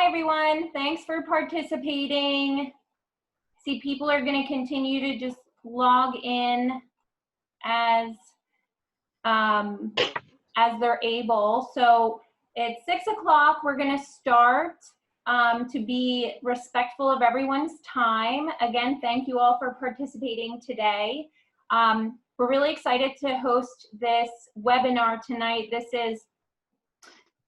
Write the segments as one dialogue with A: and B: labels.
A: everyone. Thanks for participating. See, people are going to continue to just log in as they're able. So it's 6 o'clock. We're going to start to be respectful of everyone's time. Again, thank you all for participating today. We're really excited to host this webinar tonight. This is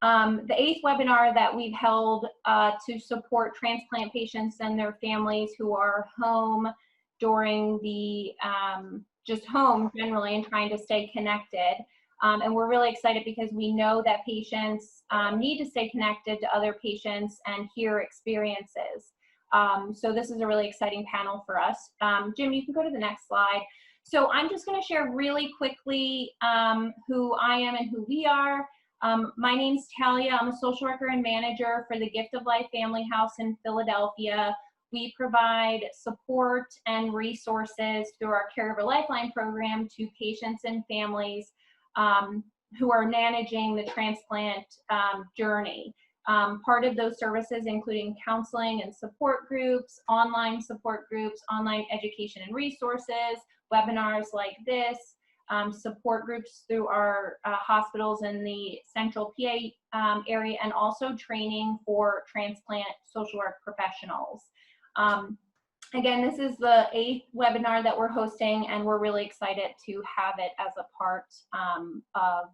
A: the 8th webinar that we've held to support transplant patients and their families who are home during the, just home generally and trying to stay connected. And we're really excited because we know that patients need to stay connected to other patients and hear experiences. So this is a really exciting panel for us. Jim, you can go to the next slide. So I'm just going to share really quickly who I am and who we are. My name's Talia. I'm a social worker and manager for the Gift of Life Family House in Philadelphia. We provide support and resources through our Caregiver Lifeline program to patients and families who are managing the transplant journey. Part of those services including counseling and support groups, online education and resources, webinars like this, support groups through our hospitals in the central PA area, and also training for transplant social work professionals. Again, this is the 8th webinar that we're hosting, and we're really excited to have it as a part of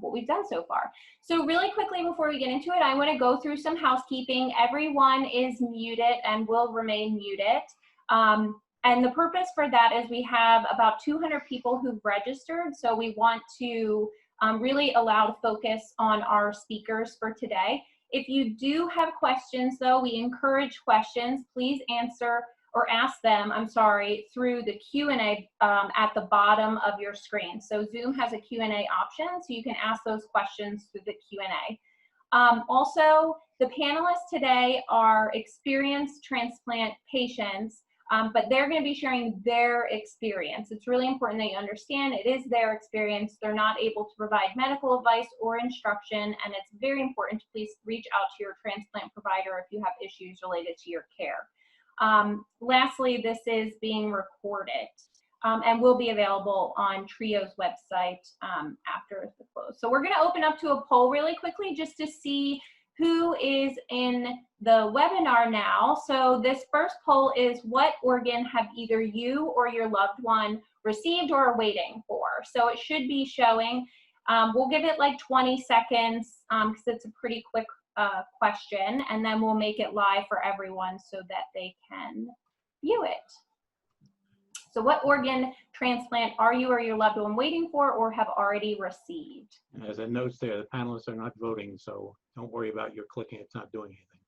A: what we've done so far. So really quickly before we get into it, I want to go through some housekeeping. Everyone is muted and will remain muted. And the purpose for that is we have about 200 people who've registered, so we want to really allow focus on our speakers for today. If you do have questions, though, we encourage questions. Please answer or ask them, through the Q&A at the bottom of your screen. So Zoom has a Q&A option, so you can ask those questions through the Q&A. Also, the panelists today are experienced transplant patients, but they're going to be sharing their experience. It's really important that you understand it is their experience. They're not able to provide medical advice or instruction, and it's very important to please reach out to your transplant provider if you have issues related to your care. Lastly, this is being recorded and will be available on TRIO's website after the close. So we're going to open up to a poll really quickly just to see who is in the webinar now. So this first poll is, what organ have either you or your loved one received or are waiting for? So it should be showing. We'll give it like 20 seconds because it's a pretty quick question, and then we'll make it live for everyone so that they can view it. So what organ transplant are you or your loved one waiting for or have already received?
B: As it notes there, the panelists are not voting, so don't worry about your clicking. It's not doing anything.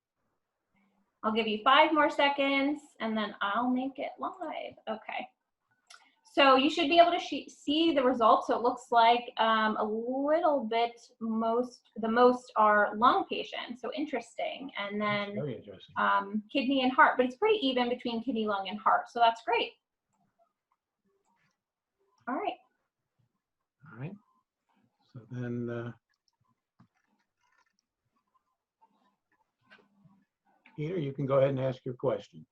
A: I'll give you 5 more seconds, and then I'll make it live. Okay. So you should be able to see the results. So it looks like a little bit, the most are lung patients. So interesting. And then
B: very interesting.
A: Kidney and heart, but it's pretty even between kidney, lung, and heart. So that's great. All right.
B: All right. So then, Peter, you can go ahead and ask your question.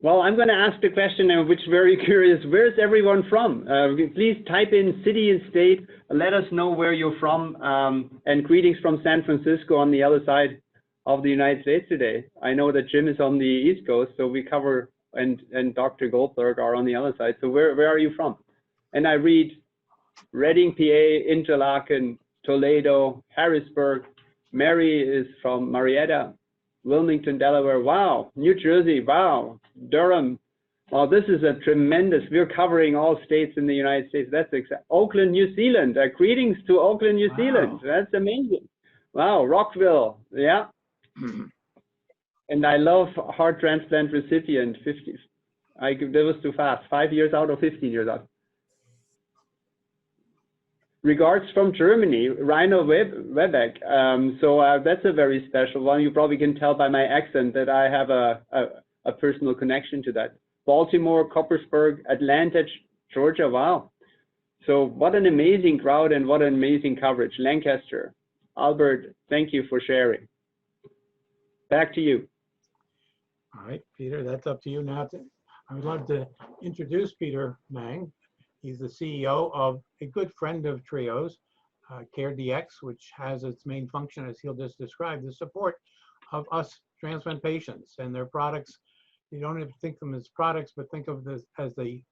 C: Well, I'm going to ask the question, which is very curious. Where is everyone from? Please type in city and state. Let us know where you're from. And greetings from San Francisco on the other side of the United States today. I know that Jim is on the East Coast, so we cover, and Dr. Goldberg are on the other side. So where are you from? And I read Reading, PA, Interlaken, Toledo, Harrisburg. Mary is from Marietta, Wilmington, Delaware. Wow. New Jersey. Wow. Durham. Wow, this is a tremendous. We're covering all states in the United States. That's exact. Auckland, New Zealand. Greetings to Auckland, New Zealand. That's amazing. Wow. Rockville. Yeah. And I love heart transplant recipient. 50. That was too fast. 5 years out or 15 years out. Regards from Germany, Rainer Webeck. So that's a very special one. You probably can tell by my accent that I have a personal connection to that. Baltimore, Coppersburg, Atlanta, Georgia. Wow. So what an amazing crowd and what an amazing coverage. Lancaster. Albert, thank you for sharing. back to you.
B: All right, Peter, that's up to you now. I would love to introduce Peter Mang. He's the CEO of a good friend of Trio's, CareDx, which has its main function, as he'll just describe, the support of us transplant patients and their products. You don't have to think of them as products, but think of this as the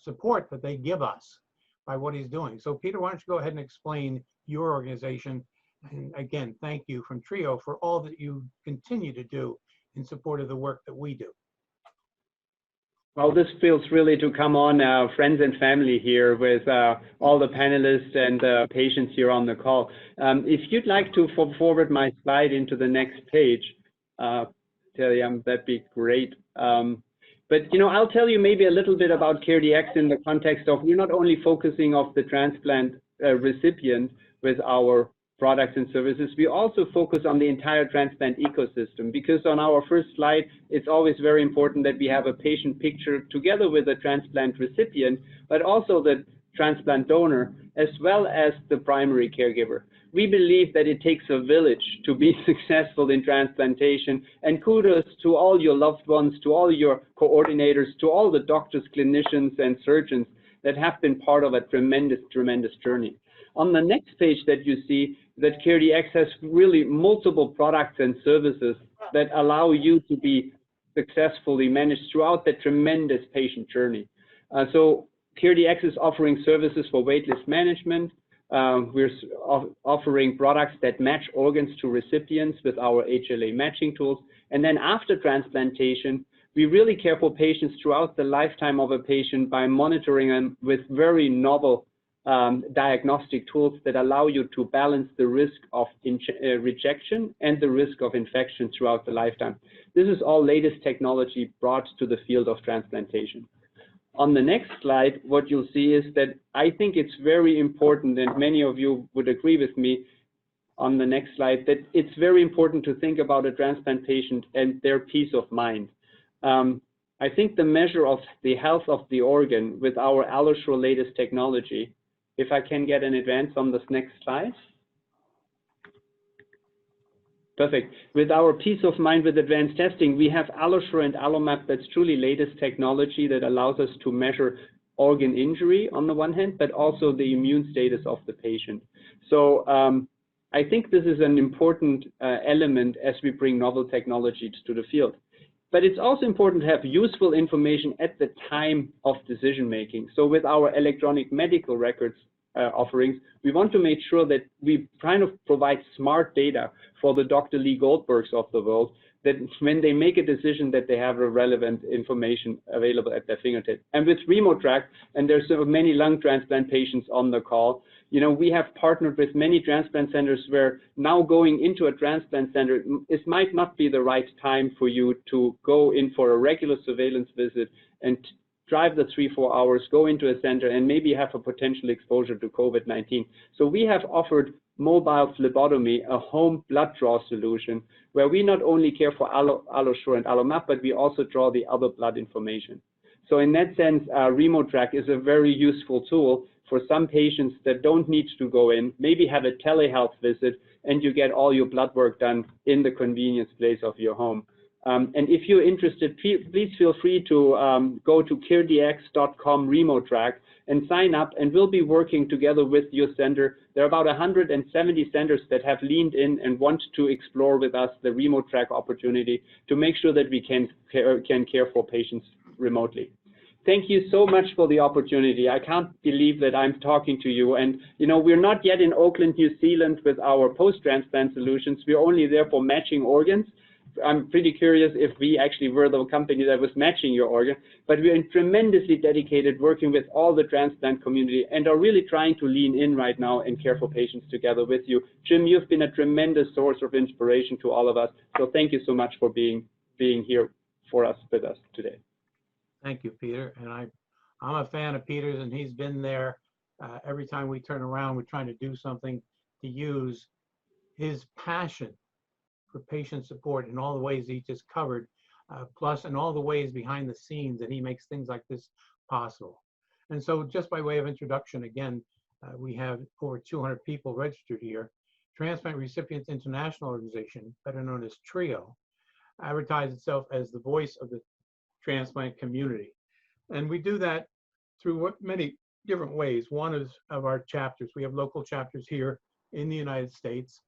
B: support that they give us by what he's doing. So Peter, why don't you go ahead and explain your organization? And again, thank you from Trio for all that you continue to do in support of the work that we do.
C: Well, this feels really to come on friends and family here with all the panelists and patients here on the call. If you'd like to forward my slide into the next page, that'd be great. But, you know, I'll tell you maybe a little bit about CareDx in the context of we're not only focusing on the transplant recipient with our products and services, we also focus on the entire transplant ecosystem, because on our first slide, it's always very important that we have a patient picture together with the transplant recipient, but also the transplant donor, as well as the primary caregiver. We believe that it takes a village to be successful in transplantation, and kudos to all your loved ones, to all your coordinators, to all the doctors, clinicians, and surgeons that have been part of a tremendous, tremendous journey. On the next page that you see, that CareDx has really multiple products and services that allow you to be successfully managed throughout that tremendous patient journey. So CareDx is offering services for waitlist management. We're offering products that match organs to recipients with our HLA matching tools. And then after transplantation, we really care for patients throughout the lifetime of a patient by monitoring them with very novel diagnostic tools that allow you to balance the risk of rejection and the risk of infection throughout the lifetime. This is all latest technology brought to the field of transplantation. On the next slide, what you'll see is that I think it's very important, and many of you would agree with me on the next slide, that it's very important to think about a transplant patient and their peace of mind. I think the measure of the health of the organ with our AlloSure latest technology, if I can get an advance on this next slide. Perfect. With our peace of mind with advanced testing, we have AlloSure and AlloMap that's truly latest technology that allows us to measure organ injury on the one hand, but also the immune status of the patient. So I think this is an important element as we bring novel technologies to the field. But it's also important to have useful information at the time of decision making. So with our electronic medical records offerings, we want to make sure that we kind of provide smart data for the Dr. Lee Goldbergs of the world, that when they make a decision that they have a relevant information available at their fingertips. And with RemoTrack, and there's so many lung transplant patients on the call, you know, we have partnered with many transplant centers where now going into a transplant center, it might not be the right time for you to go in for a regular surveillance visit and drive the 3-4 hours, go into a center, and maybe have a potential exposure to COVID-19. So we have offered mobile phlebotomy, a home blood draw solution, where we not only care for AlloSure and AlloMap, but we also draw the other blood information. So in that sense, RemoTrack is a very useful tool for some patients that don't need to go in, maybe have a telehealth visit, and you get all your blood work done in the convenience place of your home. And if you're interested, please feel free to go to caredx.com RemoTrack and sign up, and we'll be working together with your center. There are about 170 centers that have leaned in and want to explore with us the RemoTrack opportunity to make sure that we can care for patients remotely. Thank you so much for the opportunity. I can't believe that I'm talking to you. And, you know, we're not yet in Auckland, New Zealand with our post-transplant solutions. We're only there for matching organs. I'm pretty curious if we actually were the company that was matching your organ, but we're tremendously dedicated working with all the transplant community and are really trying to lean in right now and care for patients together with you. Jim, you've been a tremendous source of inspiration to all of us. So thank you so much for being here for us with us today.
B: Thank you, Peter. And I'm a fan of Peter's, and he's been there every time we turn around. We're trying to do something to use his passion for patient support in all the ways he just covered, plus in all the ways behind the scenes that he makes things like this possible. And so just by way of introduction, again, we have over 200 people registered here. Transplant Recipients International Organization, better known as TRIO, advertises itself as the voice of the transplant community. And we do that through many different ways. One is of our chapters. We have local chapters here in the United States,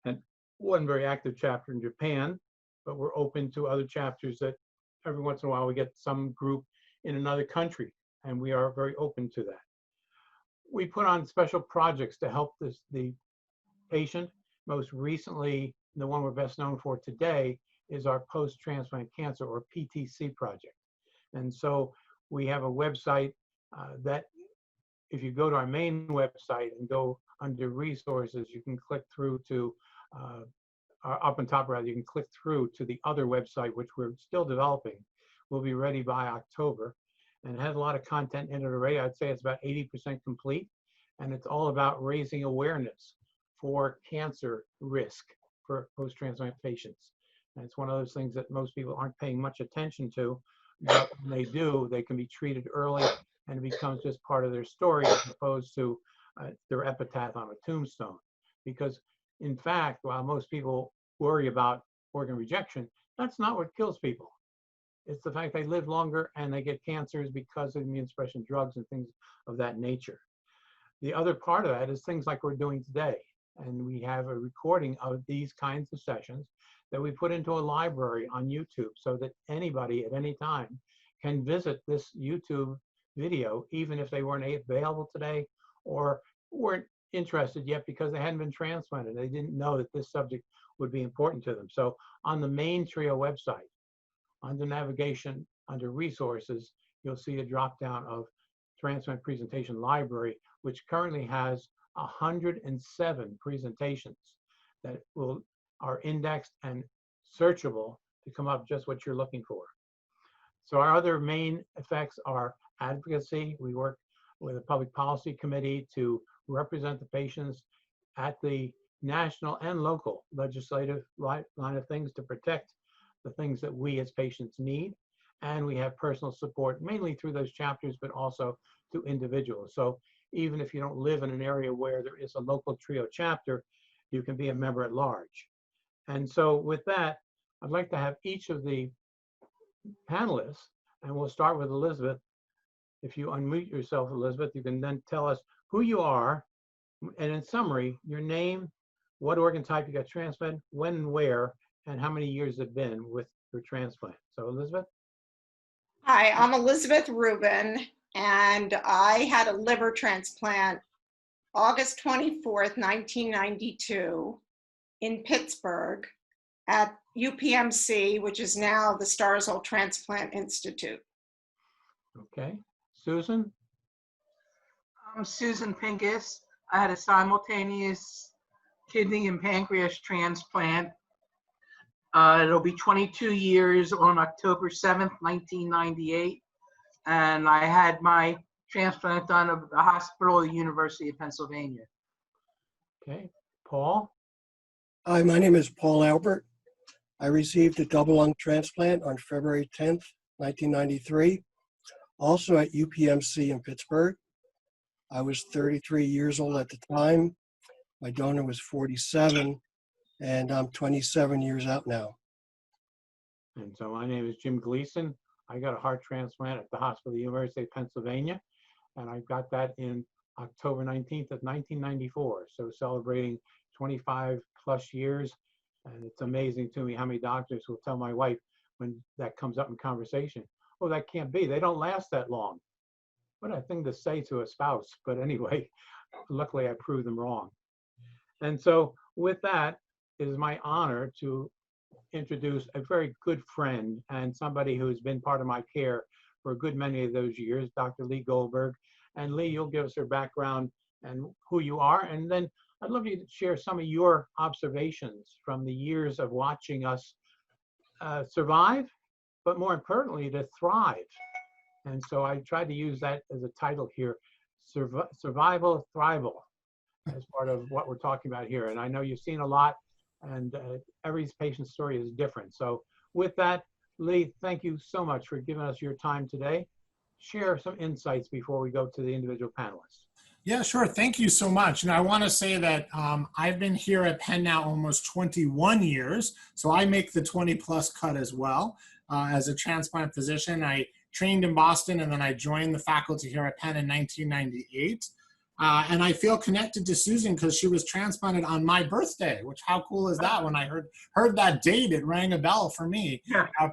B: and one very active chapter in Japan, but we're open to other chapters that every once in a while we get some group in another country, and we are very open to that. We put on special projects to help the patient. Most recently, the one we're best known for today is our post-transplant cancer, or PTC project. And so we have a website that if you go to our main website and go under resources, you can click through to, up on top rather, you can click through to the other website, which we're still developing. Will be ready by October, and it has a lot of content in it already. I'd say it's about 80% complete, and it's all about raising awareness for cancer risk for post-transplant patients. And it's one of those things that most people aren't paying much attention to, but when they do, they can be treated early, and it becomes just part of their story as opposed to their epitaph on a tombstone. Because in fact, while most people worry about organ rejection, that's not what kills people. It's the fact they live longer and they get cancers because of immune suppression drugs and things of that nature. The other part of that is things like we're doing today. And we have a recording of these kinds of sessions that we put into a library on YouTube so that anybody at any time can visit this YouTube video, even if they weren't available today or weren't interested yet because they hadn't been transplanted. They didn't know that this subject would be important to them. So on the main TRIO website, under navigation, under resources, you'll see a drop down of Transplant Presentation Library, which currently has 107 presentations that are indexed and searchable to come up just what you're looking for. So our other main effects are advocacy. We work with a public policy committee to represent the patients at the national and local legislative line of things to protect the things that we as patients need. And we have personal support, mainly through those chapters, but also to individuals. So even if you don't live in an area where there is a local TRIO chapter, you can be a member at large. And so with that, I'd like to have each of the panelists, and we'll start with Elizabeth. If you unmute yourself, Elizabeth, you can then tell us who you are, and in summary, your name, what organ type you got transplanted, when and where, and how many years it's been with your transplant. So Elizabeth?
D: Hi, I'm Elizabeth Rubin, and I had a liver transplant August 24th, 1992 in Pittsburgh at UPMC, which is now the Starzl Transplant Institute.
B: Okay. Susan?
E: I'm Susan Pincus. I had a simultaneous kidney and pancreas transplant. It'll be 22 years on October 7th, 1998. And I had my transplant done at the hospital at the University of Pennsylvania.
B: Okay. Paul?
F: Hi, my name is Paul Albert. I received a double lung transplant on February 10th, 1993, also at UPMC in Pittsburgh. I was 33 years old at the time. My donor was 47, and I'm 27 years out now.
B: And so my name is Jim Gleason. I got a heart transplant at the hospital at the University of Pennsylvania, and I got that in October 19th of 1994. So celebrating 25 plus years. And it's amazing to me how many doctors will tell my wife when that comes up in conversation, oh, that can't be, they don't last that long. What a thing to say to a spouse. But anyway, luckily I proved them wrong. And so with that, it is my honor to introduce a very good friend and somebody who's been part of my care for a good many of those years, Dr. Lee Goldberg. And Lee, you'll give us your background and who you are. And then I'd love you to share some of your observations from the years of watching us survive, but more importantly, to thrive. And so I tried to use that as a title here, Survival Thrival, as part of what we're talking about here. And I know you've seen a lot, and every patient's story is different. So with that, Lee, thank you so much for giving us your time today. Share some insights before we go to the individual panelists.
G: Yeah, sure. Thank you so much. And I want to say that I've been here at Penn now almost 21 years. So I make the 20 plus cut as well as a transplant physician. I trained in Boston and then I joined the faculty here at Penn in 1998. And I feel connected to Susan because she was transplanted on my birthday, which how cool is that? When I heard that date, it rang a bell for me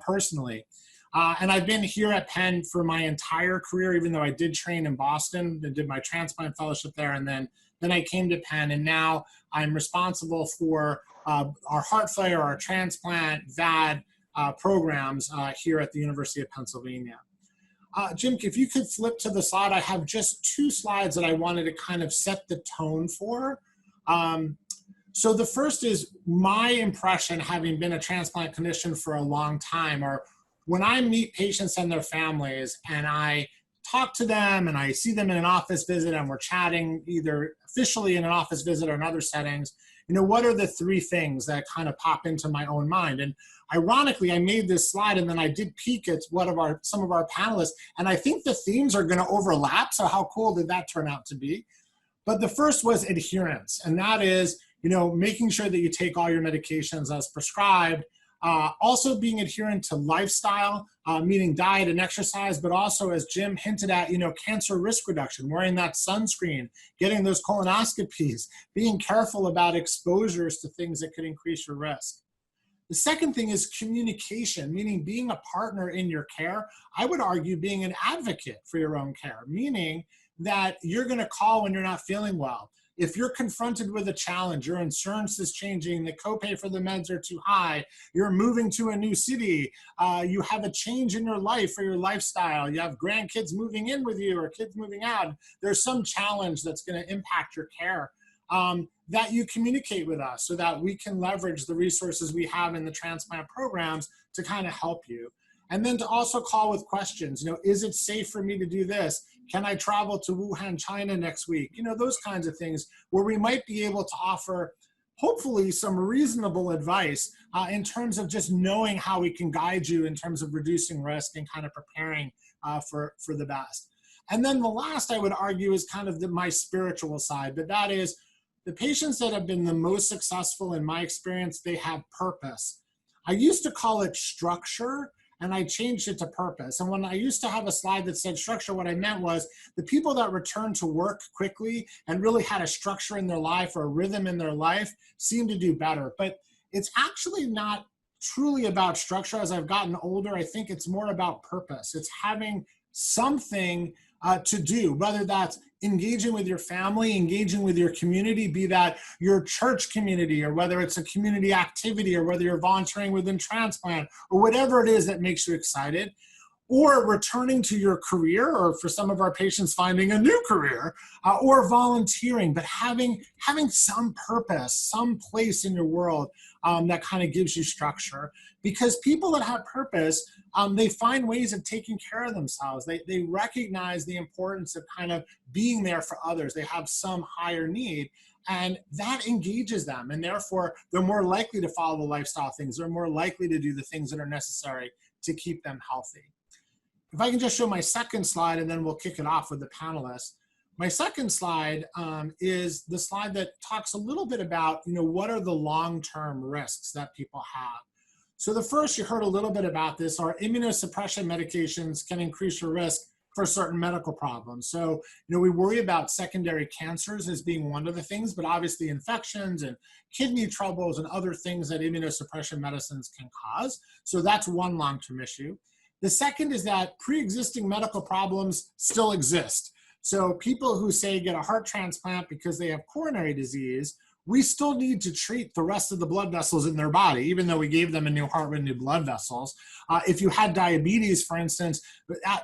G: personally. And I've been here at Penn for my entire career, even though I did train in Boston and did my transplant fellowship there. And then I came to Penn, and now I'm responsible for our heart failure, our transplant, VAD programs here at the University of Pennsylvania. Jim, if you could flip to the slide, I have just 2 slides that I wanted to kind of set the tone for. So the first is my impression, having been a transplant clinician for a long time, or when I meet patients and their families and I talk to them and I see them in an office visit and we're chatting either officially in an office visit or in other settings, you know, what are the 3 things that kind of pop into my own mind? And ironically, I made this slide and then I did peek at some of our panelists, and I think the themes are going to overlap. So how cool did that turn out to be? But the first was adherence, and that is, you know, making sure that you take all your medications as prescribed. Also being adherent to lifestyle, meaning diet and exercise, but also, as Jim hinted at, you know, cancer risk reduction, wearing that sunscreen, getting those colonoscopies, being careful about exposures to things that could increase your risk. The second thing is communication, meaning being a partner in your care. I would argue being an advocate for your own care, meaning that you're going to call when you're not feeling well. If you're confronted with a challenge, your insurance is changing, the copay for the meds are too high, you're moving to a new city, you have a change in your life or your lifestyle, you have grandkids moving in with you or kids moving out, there's some challenge that's going to impact your care, that you communicate with us so that we can leverage the resources we have in the transplant programs to kind of help you. And then to also call with questions, you know, is it safe for me to do this? Can I travel to Wuhan, China next week? You know, those kinds of things where we might be able to offer, hopefully, some reasonable advice in terms of just knowing how we can guide you in terms of reducing risk and kind of preparing for the best. And then the last, I would argue, is kind of my spiritual side, but that is the patients that have been the most successful in my experience, they have purpose. I used to call it structure, and I changed it to purpose. And when I used to have a slide that said structure, what I meant was the people that returned to work quickly and really had a structure in their life or a rhythm in their life seemed to do better. But it's actually not truly about structure. As I've gotten older, I think it's more about purpose. It's having something to do, whether that's engaging with your family, engaging with your community, be that your church community, or whether it's a community activity, or whether you're volunteering within transplant, or whatever it is that makes you excited, or returning to your career, or for some of our patients finding a new career, or volunteering, but having some purpose, some place in your world that kind of gives you structure. Because people that have purpose, they find ways of taking care of themselves. They recognize the importance of kind of being there for others. They have some higher need, and that engages them, and therefore they're more likely to follow the lifestyle things. They're more likely to do the things that are necessary to keep them healthy. If I can just show my second slide, and then we'll kick it off with the panelists. My second slide is the slide that talks a little bit about, you know, what are the long-term risks that people have. So the first, you heard a little bit about this, are immunosuppression medications can increase your risk for certain medical problems. So, you know, we worry about secondary cancers as being one of the things, but obviously infections and kidney troubles and other things that immunosuppression medicines can cause. So that's one long-term issue. The second is that pre-existing medical problems still exist. So people who say get a heart transplant because they have coronary disease, we still need to treat the rest of the blood vessels in their body, even though we gave them a new heart with new blood vessels. If you had diabetes, for instance,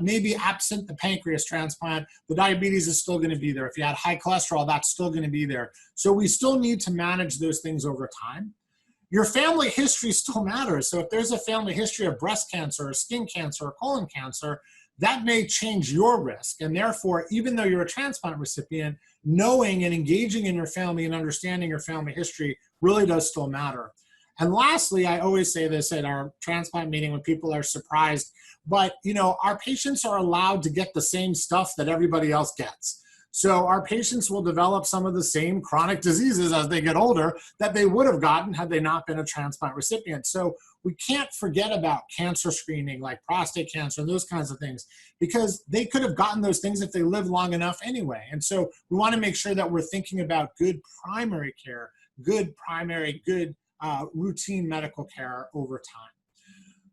G: maybe absent the pancreas transplant, the diabetes is still going to be there. If you had high cholesterol, that's still going to be there. So we still need to manage those things over time. Your family history still matters. So if there's a family history of breast cancer or skin cancer or colon cancer, that may change your risk. And therefore, even though you're a transplant recipient, knowing and engaging in your family and understanding your family history really does still matter. And lastly, I always say this at our transplant meeting when people are surprised, but you know, our patients are allowed to get the same stuff that everybody else gets. So our patients will develop some of the same chronic diseases as they get older that they would have gotten had they not been a transplant recipient. So we can't forget about cancer screening like prostate cancer and those kinds of things, because they could have gotten those things if they lived long enough anyway. And so we want to make sure that we're thinking about good primary care, good routine medical care over time.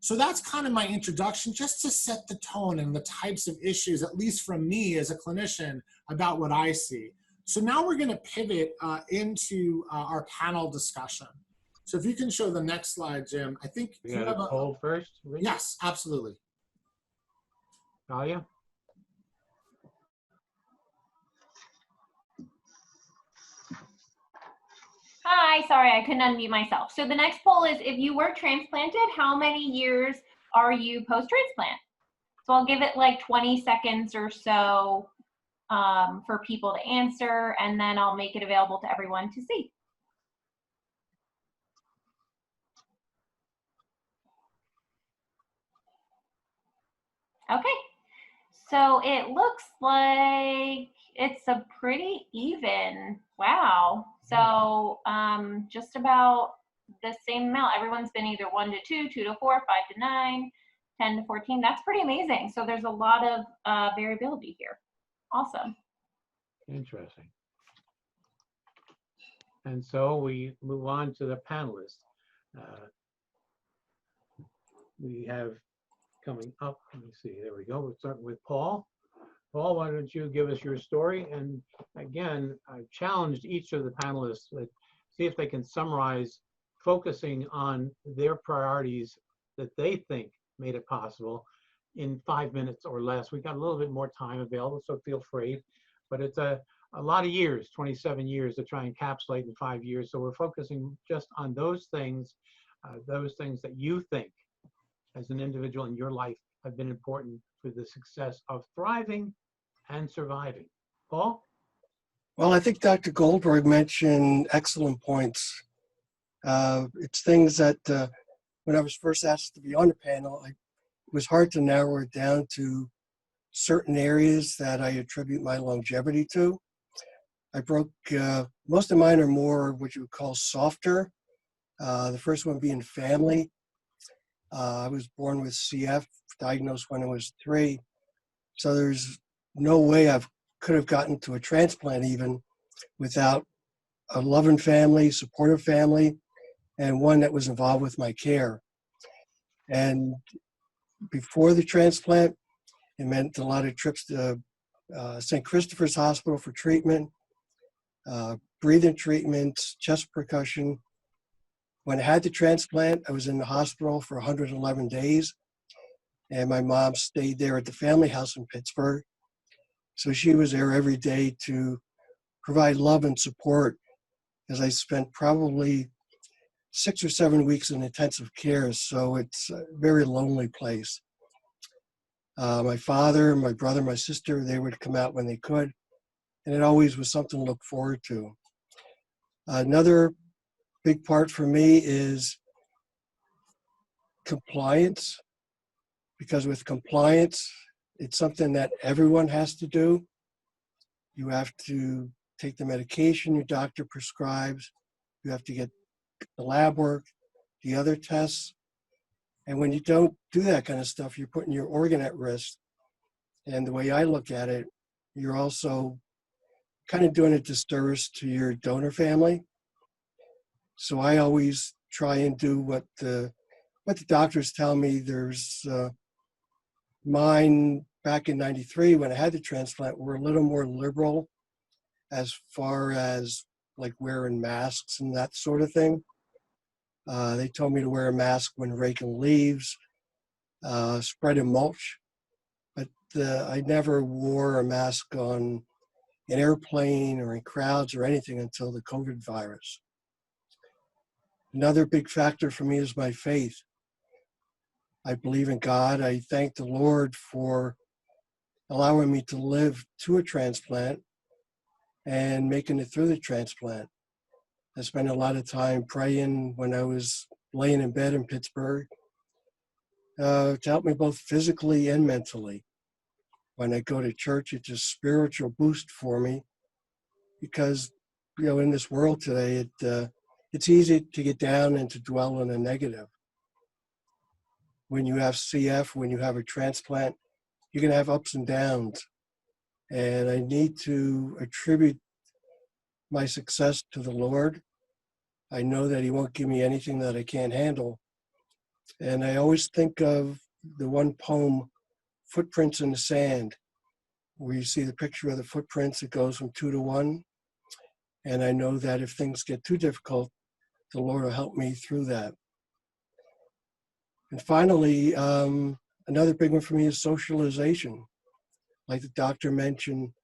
G: So that's kind of my introduction, just to set the tone and the types of issues, at least from me as a clinician, about what I see. So now we're going to pivot into our panel discussion. So if you can show the next slide, Jim, I think
B: We
G: you
B: got
G: have
B: a
G: a
B: poll first. Rich?
G: yes, absolutely.
B: Talia?
A: Hi, sorry, I couldn't unmute myself. So the next poll is, if you were transplanted, how many years are you post-transplant? So I'll give it like 20 seconds or so for people to answer, and then I'll make it available to everyone to see. Okay, so it looks like it's a pretty even, wow. So just about the same amount. Everyone's been either 1 to 2, 2 to 4, 5 to 9, 10 to 14. That's pretty amazing. So there's a lot of variability here. Awesome.
B: Interesting. And so we move on to the panelists. We have coming up, let me see, there we go. We're starting with Paul. Paul, why don't you give us your story? And again, I've challenged each of the panelists to see if they can summarize, focusing on their priorities that they think made it possible in 5 minutes or less. We've got a little bit more time available, so feel free. But it's a lot of years, 27 years to try and encapsulate in 5 years. So we're focusing just on those things that you think as an individual in your life have been important for the success of thriving and surviving. Paul?
F: Well, I think Dr. Goldberg mentioned excellent points. It's things that when I was first asked to be on the panel, it was hard to narrow it down to certain areas that I attribute my longevity to. I broke, most of mine are more what you would call softer. The first one being family. I was born with CF, diagnosed when I was 3. So there's no way I could have gotten to a transplant even without a loving family, supportive family, and one that was involved with my care. And before the transplant, it meant a lot of trips to St. Christopher's Hospital for treatment, breathing treatments, chest percussion. When I had the transplant, I was in the hospital for 111 days, and my mom stayed there at the family house in Pittsburgh. So she was there every day to provide love and support, as I spent probably 6 or 7 weeks in intensive care, so it's a very lonely place. My father, my brother, my sister, they would come out when they could, and it always was something to look forward to. Another big part for me is compliance, because with compliance, it's something that everyone has to do. You have to take the medication your doctor prescribes. You have to get the lab work, the other tests. And when you don't do that kind of stuff, you're putting your organ at risk. And the way I look at it, you're also kind of doing a disservice to your donor family. So I always try and do what the doctors tell me. There's mine back in '93 when I had the transplant were a little more liberal as far as like wearing masks and that sort of thing. They told me to wear a mask when raking leaves, spreading mulch, but I never wore a mask on an airplane or in crowds or anything until the COVID virus. Another big factor for me is my faith. I believe in God. I thank the Lord for allowing me to live to a transplant and making it through the transplant. I spent a lot of time praying when I was laying in bed in Pittsburgh to help me both physically and mentally. When I go to church, it's a spiritual boost for me because, in this world today, it's easy to get down and to dwell on the negative. When you have CF, when you have a transplant, you're going to have ups and downs. And I need to attribute my success to the Lord. I know that He won't give me anything that I can't handle. And I always think of the one poem, Footprints in the Sand, where you see the picture of the footprints, it goes from 2 to 1. And I know that if things get too difficult, the Lord will help me through that. And finally, another big one for me is socialization. Like the doctor mentioned,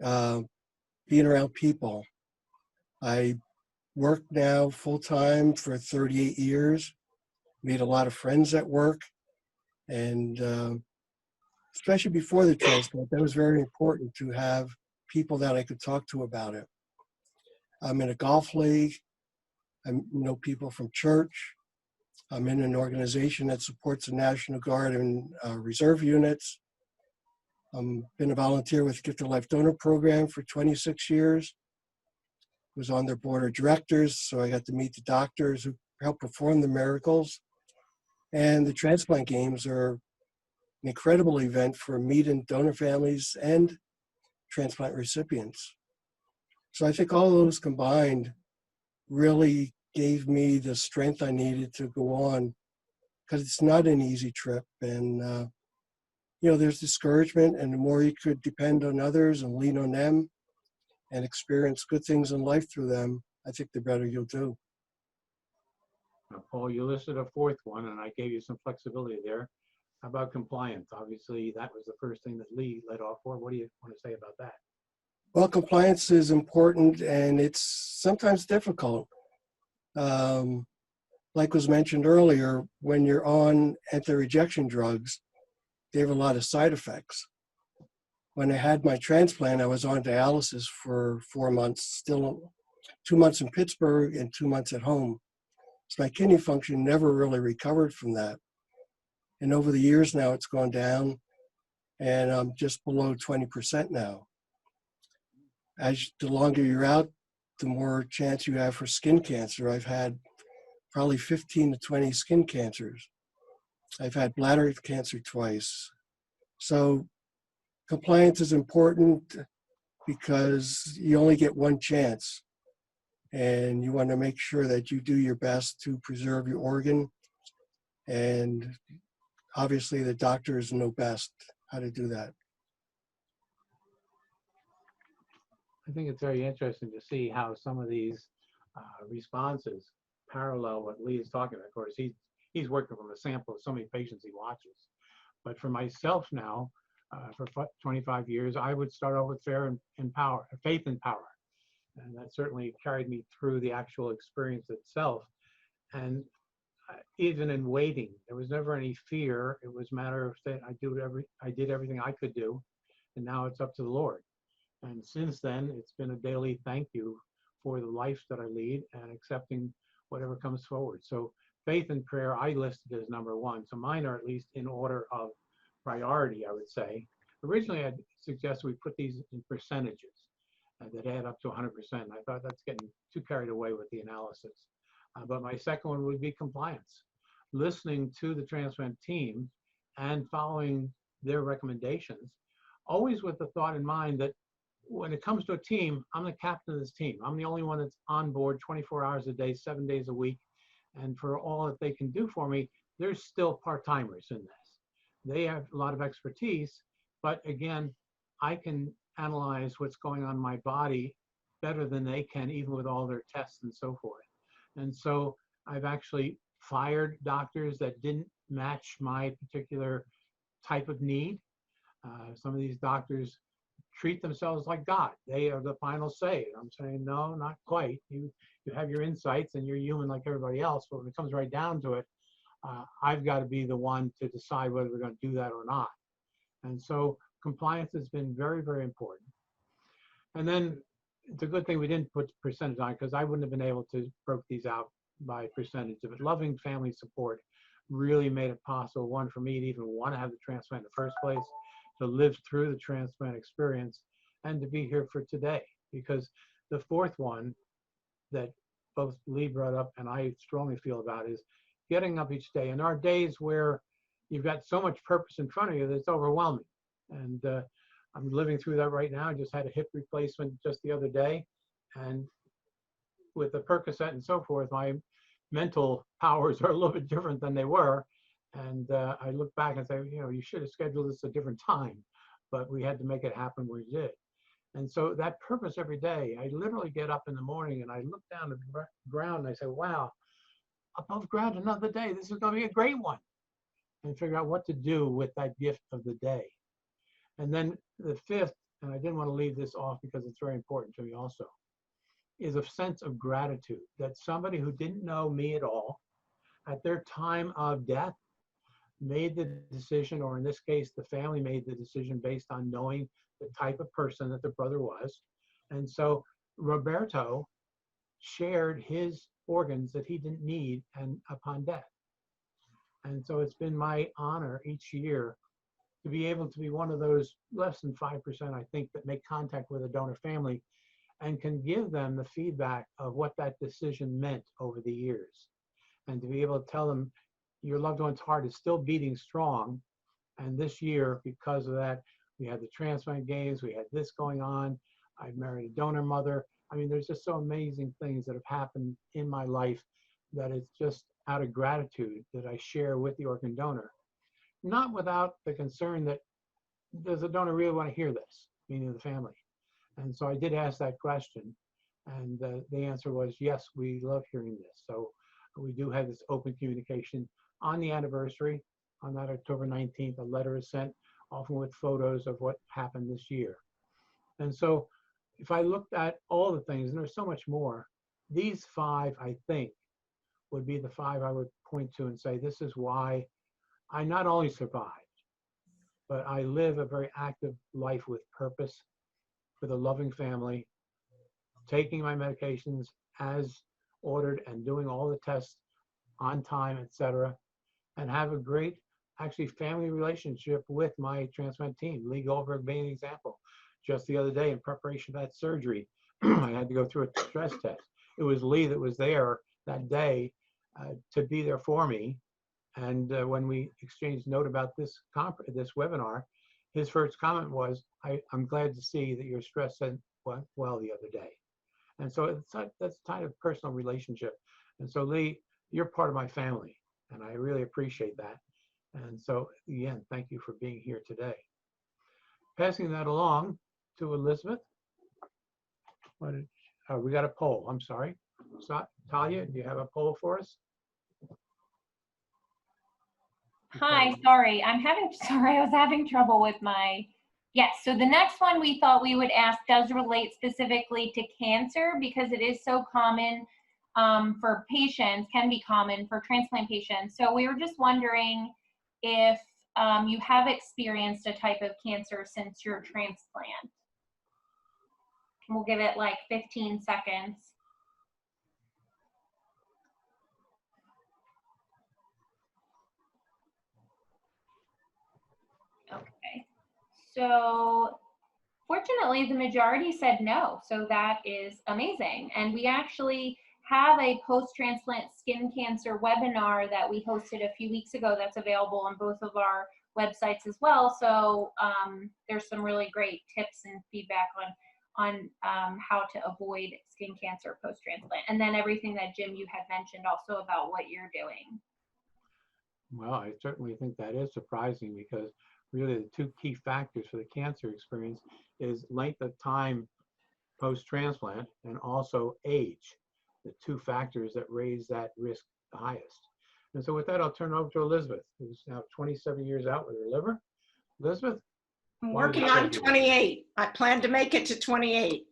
F: being around people. I work now full-time for 38 years, made a lot of friends at work, and especially before the transplant, that was very important to have people that I could talk to about it. I'm in a golf league. I know people from church. I'm in an organization that supports the National Guard and reserve units. I've been a volunteer with the Gift of Life Donor Program for 26 years. Was on their board of directors, so I got to meet the doctors who help perform the miracles. And the transplant games are an incredible event for meeting donor families and transplant recipients. So I think all those combined really gave me the strength I needed to go on, because it's not an easy trip. And, there's discouragement, and the more you could depend on others and lean on them and experience good things in life through them, I think the better you'll do.
B: Now, Paul, you listed a fourth one, and I gave you some flexibility there. How about compliance? Obviously, that was the first thing that Lee led off for. What do you want to say about that?
F: Well, compliance is important, and it's sometimes difficult. Like was mentioned earlier, when you're on anti-rejection drugs, they have a lot of side effects. When I had my transplant, I was on dialysis for 4 months, still 2 months in Pittsburgh and 2 months at home. So my kidney function never really recovered from that. And over the years now, it's gone down, and I'm just below 20% now. As the longer you're out, the more chance you have for skin cancer. I've had probably 15 to 20 skin cancers. I've had bladder cancer twice. So compliance is important because you only get one chance, and you want to make sure that you do your best to preserve your organ. And obviously the doctors know best how to do that.
B: I think it's very interesting to see how some of these responses parallel what Lee is talking about. Of course, he's working from a sample of so many patients he watches. But for myself now, for 25 years, I would start off with faith and power. And that certainly carried me through the actual experience itself. And even in waiting, there was never any fear. It was a matter of that I did everything I could do, and now it's up to the Lord. And since then, it's been a daily thank you for the life that I lead and accepting whatever comes forward. So faith and prayer, I listed as number one. So mine are at least in order of priority, I would say. Originally, I'd suggest we put these in percentages that add up to 100%. I thought that's getting too carried away with the analysis. But my second one would be compliance. Listening to the transplant team and following their recommendations, always with the thought in mind that when it comes to a team, I'm the captain of this team. I'm the only one that's on board 24 hours a day, 7 days a week. And for all that they can do for me, there's still part-timers in this. They have a lot of expertise, but again, I can analyze what's going on in my body better than they can, even with all their tests and so forth. And so I've actually fired doctors that didn't match my particular type of need. Some of these doctors treat themselves like God. They are the final say. I'm saying, no, not quite. You have your insights and you're human like everybody else, but when it comes right down to it, I've got to be the one to decide whether we're going to do that or not. And so compliance has been very, very important. And then it's a good thing we didn't put percentage on, because I wouldn't have been able to broke these out by percentage. But loving family support really made it possible, one, for me to even want to have the transplant in the first place. to live through the transplant experience and to be here for today. Because the fourth one that both Lee brought up and I strongly feel about is getting up each day. And there are days where you've got so much purpose in front of you that it's overwhelming. And I'm living through that right now. I just had a hip replacement just the other day. And with the Percocet and so forth, my mental powers are a little bit different than they were. And I look back and say, you know, you should have scheduled this a different time, but we had to make it happen where we did. And so that purpose every day, I literally get up in the morning and I look down at the ground and I say, wow, above ground another day, this is going to be a great one. And figure out what to do with that gift of the day. And then the fifth, and I didn't want to leave this off because it's very important to me also, is a sense of gratitude that somebody who didn't know me at all at their time of death made the decision, or in this case, the family made the decision based on knowing the type of person that the brother was. And so Roberto shared his organs that he didn't need and upon death. And so it's been my honor each year to be able to be one of those less than 5%, I think, that make contact with a donor family and can give them the feedback of what that decision meant over the years. And to be able to tell them your loved one's heart is still beating strong. And this year, because of that, we had the transplant games, we had this going on. I married a donor mother. I mean, there's just so amazing things that have happened in my life that it's just out of gratitude that I share with the organ donor. Not without the concern that, does the donor really want to hear this, meaning the family? And so I did ask that question, and the answer was, yes, we love hearing this. So we do have this open communication. On the anniversary, on that October 19th, a letter is sent, often with photos of what happened this year. And so if I looked at all the things, and there's so much more, these five, I think, would be the five I would point to and say, this is why I not only survived, but I live a very active life with purpose, with a loving family, taking my medications as ordered and doing all the tests on time, etc., and have a great, actually, family relationship with my transplant team. Lee Goldberg being an example. Just the other day, in preparation for that surgery, I had to go through a stress test. It was Lee that was there that day to be there for me. And when we exchanged note about this webinar, his first comment was, I'm glad to see that your stress went well the other day. And so that's kind of personal relationship. And so Lee, you're part of my family, and I really appreciate that. And so again, thank you for being here today. Passing that along to Elizabeth. We got a poll, I'm sorry. So, Talia, do you have a poll for us?
A: Hi, sorry, I was having trouble with my, yes, so the next one we thought we would ask does relate specifically to cancer because it is so common for patients, can be common for transplant patients. So we were just wondering if you have experienced a type of cancer since your transplant. We'll give it like 15 seconds. Okay, so fortunately the majority said no, so that is amazing. And we actually have a post-transplant skin cancer webinar that we hosted a few weeks ago that's available on both of our websites as well. So there's some really great tips and feedback on how to avoid skin cancer post-transplant. And then everything that Jim, you had mentioned also about what you're doing.
B: Well, I certainly think that is surprising because really the two key factors for the cancer experience is length of time post-transplant and also age, the two factors that raise that risk the highest. And so with that, I'll turn it over to Elizabeth, who's now 27 years out with her liver. Elizabeth?
D: I'm working on 28. I plan to make it to 28.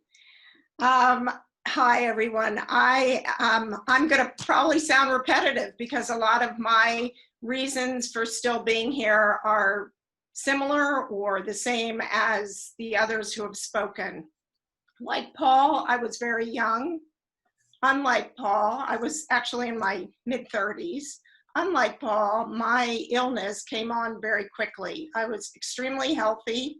D: Hi, everyone. I'm going to probably sound repetitive because a lot of my reasons for still being here are similar or the same as the others who have spoken. Like Paul, I was very young. Unlike Paul, I was actually in my mid-30s. unlike Paul, my illness came on very quickly. I was extremely healthy.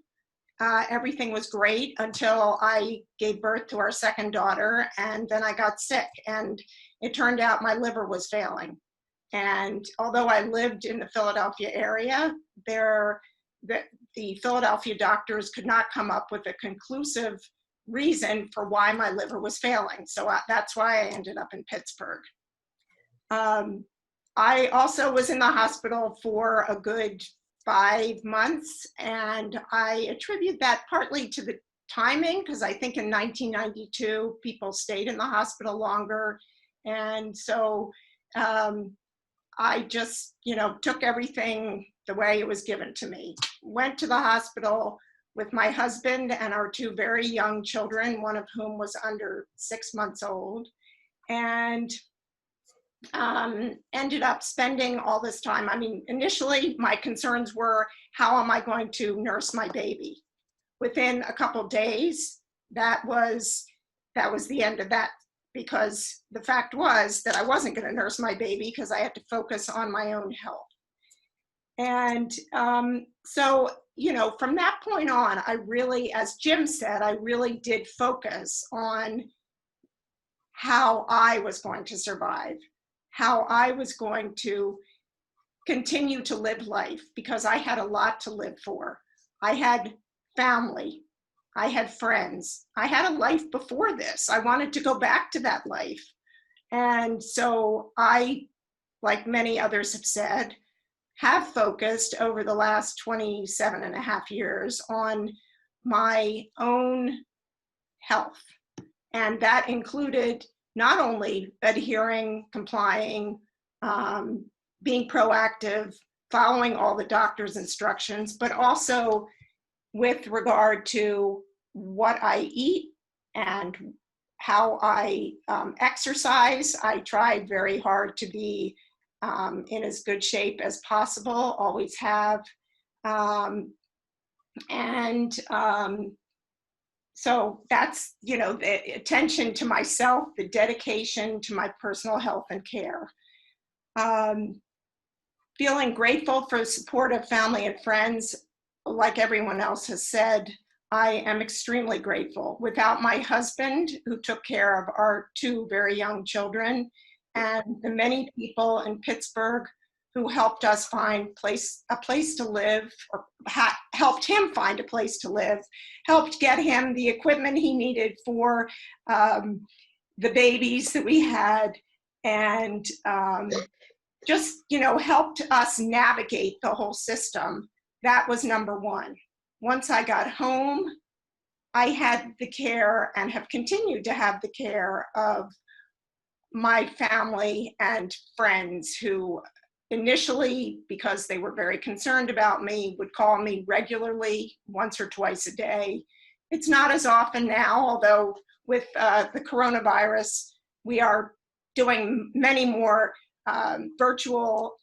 D: Everything was great until I gave birth to our second daughter, and then I got sick, and it turned out my liver was failing. And although I lived in the Philadelphia area, the Philadelphia doctors could not come up with a conclusive reason for why my liver was failing. So that's why I ended up in Pittsburgh. I also was in the hospital for a good 5 months, and I attribute that partly to the timing, because I think in 1992, people stayed in the hospital longer. And so I just, took everything the way it was given to me. Went to the hospital with my husband and our 2 very young children, one of whom was under 6 months old, and ended up spending all this time. I mean, initially my concerns were, how am I going to nurse my baby? Within a couple days, that was the end of that, because the fact was that I wasn't going to nurse my baby because I had to focus on my own health. And so, from that point on, I really, as Jim said, I really did focus on how I was going to survive, how I was going to continue to live life, because I had a lot to live for. I had family, I had friends, I had a life before this. I wanted to go back to that life. And so I, like many others have said, have focused over the last 27 and a half years on my own health. And that included not only adhering, complying, being proactive, following all the doctor's instructions, but also with regard to what I eat and how I exercise. I tried very hard to be in as good shape as possible, always have. So that's, the attention to myself, the dedication to my personal health and care. Feeling grateful for the support of family and friends, like everyone else has said, I am extremely grateful. Without my husband, who took care of our 2 very young children, and the many people in Pittsburgh who helped us find a place to live, or helped him find a place to live, helped get him the equipment he needed for the babies that we had, and just, helped us navigate the whole system. That was number one. Once I got home, I had the care, and have continued to have the care, of my family and friends who initially, because they were very concerned about me, would call me regularly, once or twice a day. It's not as often now, although with the coronavirus, we are doing many more virtual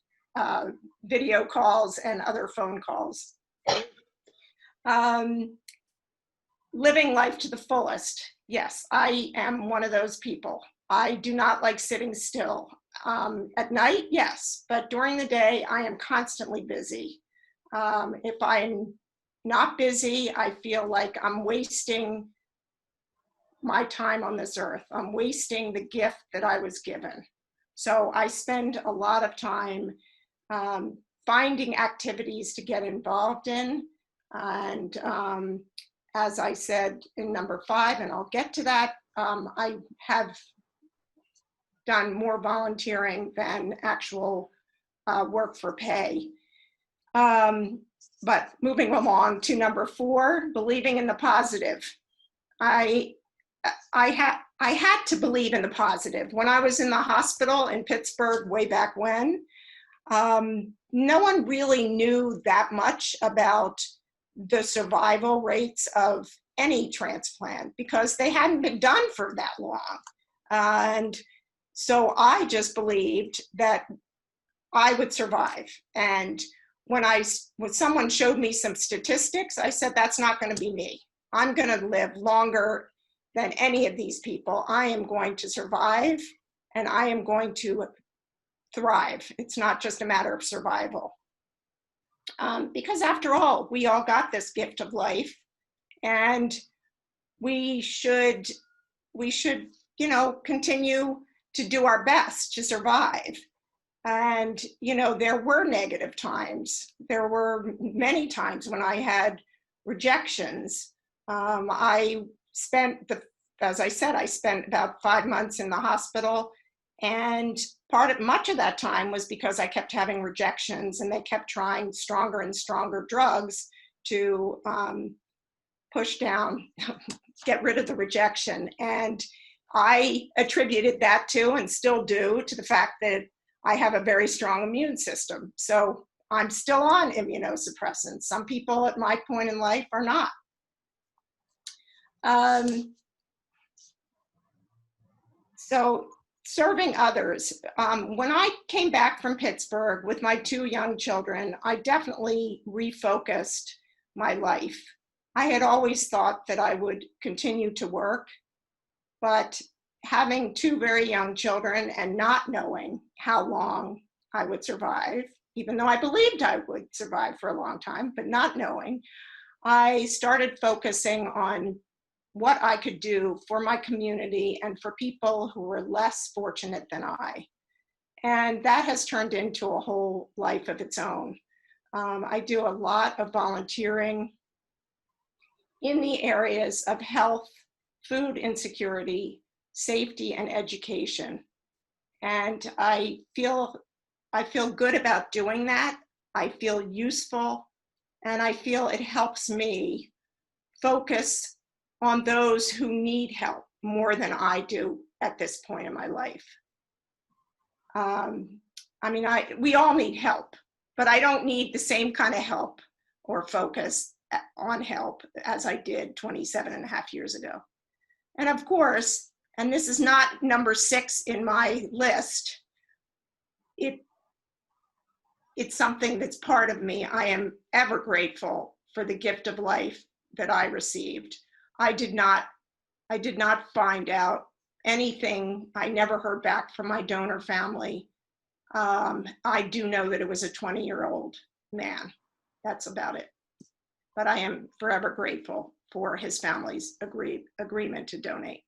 D: video calls and other phone calls. Living life to the fullest. Yes, I am one of those people. I do not like sitting still. At night, yes, but during the day, I am constantly busy. If I'm not busy, I feel like I'm wasting my time on this earth. I'm wasting the gift that I was given. So I spend a lot of time finding activities to get involved in. And as I said in number 5, and I'll get to that, I have done more volunteering than actual work for pay. But moving along to number 4, believing in the positive. I had to believe in the positive. When I was in the hospital in Pittsburgh way back when, no one really knew that much about the survival rates of any transplant because they hadn't been done for that long. And so I just believed that I would survive. And when someone showed me some statistics, I said, that's not going to be me. I'm going to live longer than any of these people. I am going to survive, and I am going to thrive. It's not just a matter of survival. Because after all, we all got this gift of life, and we should, you know, continue to do our best to survive. And, you know, there were negative times. There were many times when I had rejections. I spent, as I said, I spent about 5 months in the hospital, and much of that time was because I kept having rejections, and they kept trying stronger and stronger drugs to push down, get rid of the rejection. And I attributed that to, and still do, to the fact that I have a very strong immune system. So I'm still on immunosuppressants. Some people at my point in life are not. So serving others. When I came back from Pittsburgh with my 2 young children, I definitely refocused my life. I had always thought that I would continue to work, but having 2 very young children and not knowing how long I would survive, even though I believed I would survive for a long time, but not knowing, I started focusing on what I could do for my community and for people who were less fortunate than I. And that has turned into a whole life of its own. I do a lot of volunteering in the areas of health, food insecurity, safety, and education. And I feel good about doing that. I feel useful, and I feel it helps me focus on those who need help more than I do at this point in my life. I mean, we all need help, but I don't need the same kind of help or focus on help as I did 27 and a half years ago. And of course, and this is not number 6 in my list, it's something that's part of me. I am ever grateful for the gift of life that I received. I did not find out anything. I never heard back from my donor family. I do know that it was a 20-year-old man. That's about it. But I am forever grateful for his family's agreement to donate.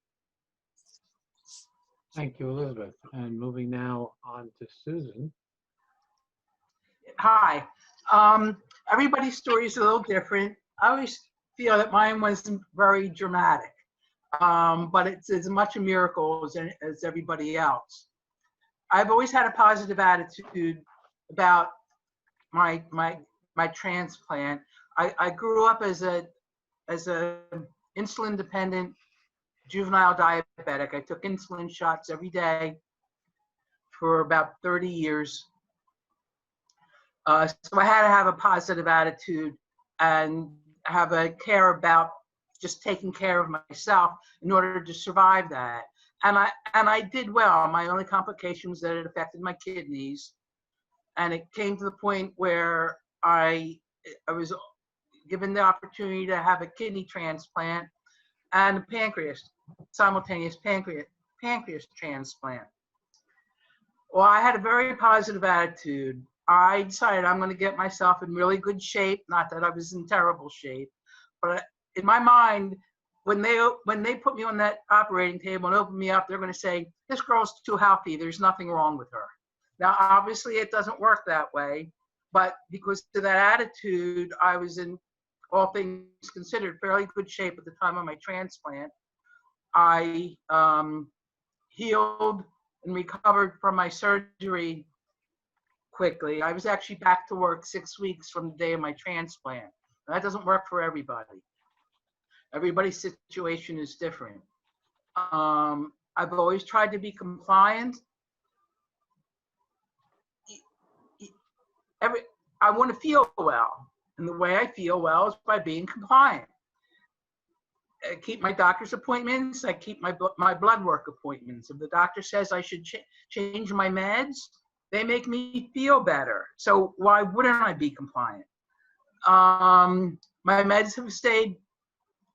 B: Thank you, Elizabeth. And moving now on to Susan.
E: Hi. Everybody's story is a little different. I always feel that mine wasn't very dramatic, but it's as much a miracle as everybody else. I've always had a positive attitude about my transplant. I grew up as a insulin dependent juvenile diabetic. I took insulin shots every day for about 30 years. So I had to have a positive attitude and have a care about just taking care of myself in order to survive that. And I did well. My only complication was that it affected my kidneys. And it came to the point where I was given the opportunity to have a kidney transplant and a simultaneous pancreas transplant. Well, I had a very positive attitude. I decided I'm going to get myself in really good shape. Not that I was in terrible shape, but in my mind, when they put me on that operating table and open me up, they're going to say, "This girl's too healthy. There's nothing wrong with her." Now, obviously, it doesn't work that way, but because of that attitude, I was in, all things considered, fairly good shape at the time of my transplant. I healed and recovered from my surgery quickly. I was actually back to work 6 weeks from the day of my transplant. That doesn't work for everybody. Everybody's situation is different. I've always tried to be compliant. I want to feel well, and the way I feel well is by being compliant. I keep my doctor's appointments. I keep my blood work appointments. If the doctor says I should change my meds, they make me feel better. So why wouldn't I be compliant? My meds have stayed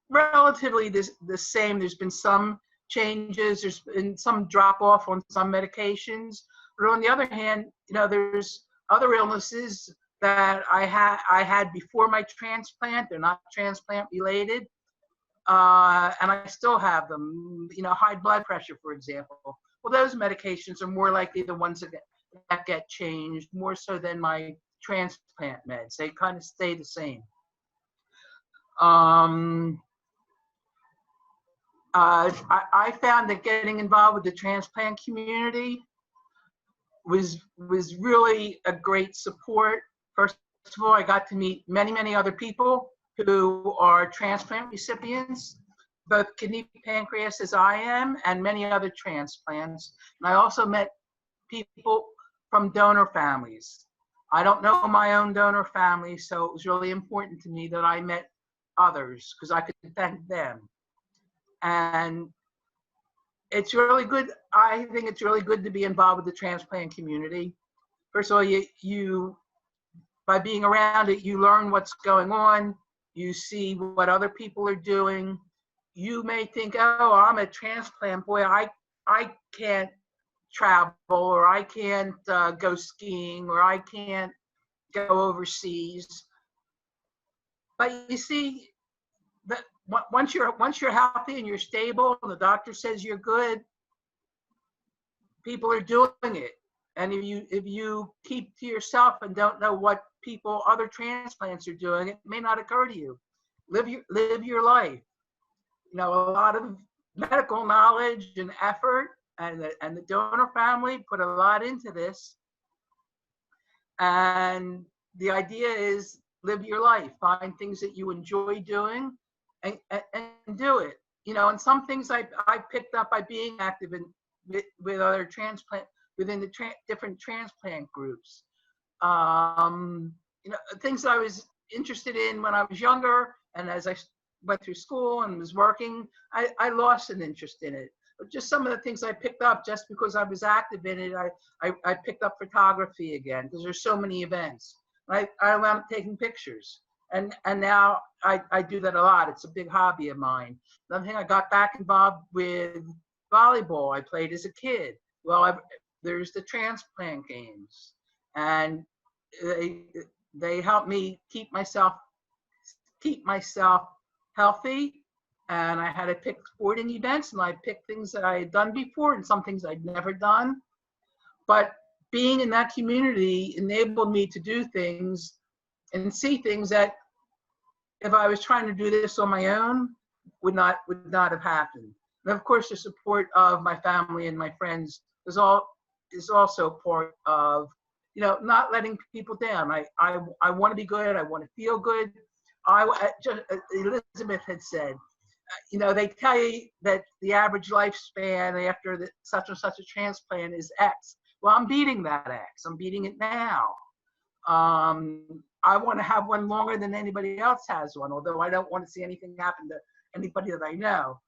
E: relatively the same. There's been some changes. There's been some drop off on some medications, But on the other hand, there's other illnesses that I had before my transplant. They're not transplant related. And I still have them, high blood pressure, for example. Well, those medications are more likely the ones that get changed more so than my transplant meds. They kind of stay the same. I found that getting involved with the transplant community was really a great support. First of all, I got to meet many, many other people who are transplant recipients, both kidney, pancreas as I am, and many other transplants. And I also met people from donor families. I don't know my own donor family, so it was really important to me that I met others because I could thank them. And it's really good. I think it's really good to be involved with the transplant community. First of all, you by being around it, you learn what's going on. You see what other people are doing. You may think, oh, I'm a transplant boy. I can't travel, or I can't go skiing, or I can't go overseas. But you see, that once you're healthy and you're stable, and the doctor says you're good, people are doing it. And if you keep to yourself and don't know what other transplants are doing, it may not occur to you. Live your life. A lot of medical knowledge and effort, and the donor family put a lot into this. And the idea is live your life, find things that you enjoy doing, and do it. And some things I picked up by being active with other transplant within the different transplant groups. Things I was interested in when I was younger, and as I went through school and was working, I lost an interest in it. But just some of the things I picked up just because I was active in it, I picked up photography again because there's so many events. I wound up taking pictures, and now I do that a lot. It's a big hobby of mine. Another thing, I got back involved with volleyball. I played as a kid. Well, there's the transplant games, and they help me keep myself healthy. And I had to pick sporting events, and I picked things that I had done before and some things I'd never done. But being in that community enabled me to do things and see things that if I was trying to do this on my own would not have happened. And of course, the support of my family and my friends is also part of, not letting people down. I want to be good. I want to feel good. Elizabeth had said, they tell you that the average lifespan after such and such a transplant is X. Well, I'm beating that X. I'm beating it now. I want to have one longer than anybody else has one, although I don't want to see anything happen to anybody that I know.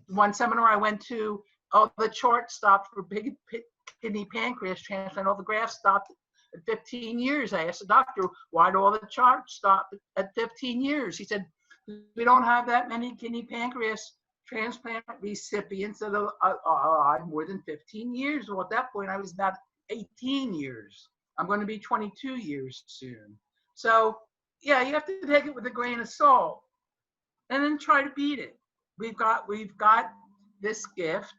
E: One seminar I went to, all the charts stopped for big kidney pancreas transplant. All the graphs stopped at 15 years. I asked the doctor, why do all the charts stop at 15 years? He said, we don't have that many kidney pancreas transplant recipients that are alive more than 15 years. Well, at that point, I was about 18 years. I'm going to be 22 years soon. So, yeah, you have to take it with a grain of salt and then try to beat it. We've got this gift,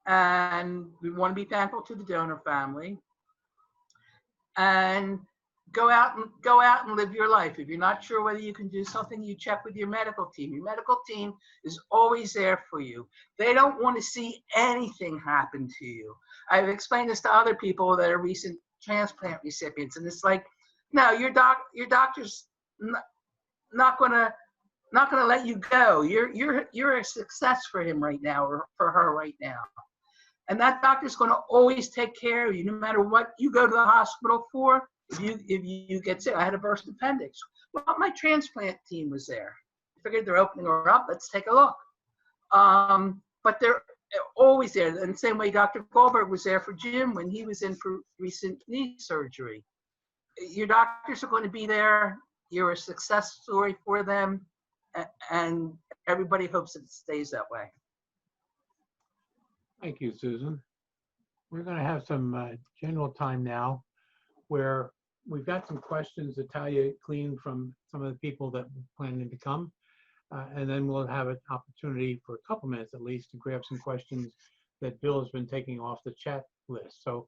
E: and we want to be thankful to the donor family, and go out and live your life. If you're not sure whether you can do something, you check with your medical team. Your medical team is always there for you. They don't want to see anything happen to you. I've explained this to other people that are recent transplant recipients, and it's like, no, your doctor's not gonna let you go. You're a success for him right now, or for her right now. And that doctor's going to always take care of you, no matter what you go to the hospital for. If you get sick, I had a burst appendix. Well, my transplant team was there. I figured they're opening her up. Let's take a look. But they're always there. And the same way Dr. Goldberg was there for Jim when he was in for recent knee surgery. Your doctors are going to be there. You're a success story for them, and everybody hopes it stays that way.
B: Thank you, Susan. we're going to have some general time now where we've got some questions that Talia gleaned from some of the people that were planning to come. And then we'll have an opportunity for a couple minutes at least to grab some questions that Bill has been taking off the chat list. So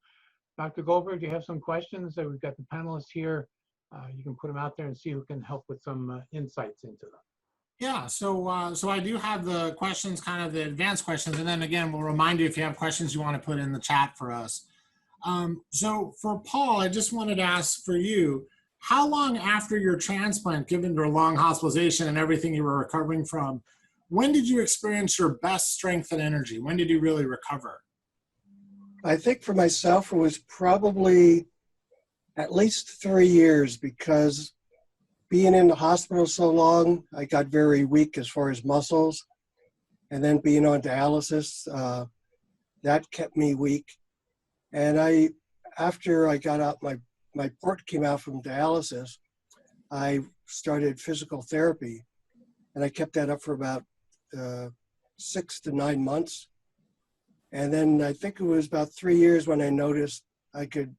B: Dr. Goldberg, do you have some questions? We've got the panelists here. You can put them out there and see who can help with some insights into them.
G: Yeah, so I do have the questions, kind of the advanced questions, and then again, we'll remind you if you have questions you want to put in the chat for us. So for Paul, I just wanted to ask for you, how long after your transplant, given your long hospitalization and everything you were recovering from, when did you experience your best strength and energy? When did you really recover?
F: I think for myself, it was probably at least 3 years, because being in the hospital so long, I got very weak as far as muscles. And then being on dialysis, that kept me weak. And after I got out, my port came out from dialysis, I started physical therapy. And I kept that up for about 6 to 9 months. And then I think it was about 3 years when I noticed I could,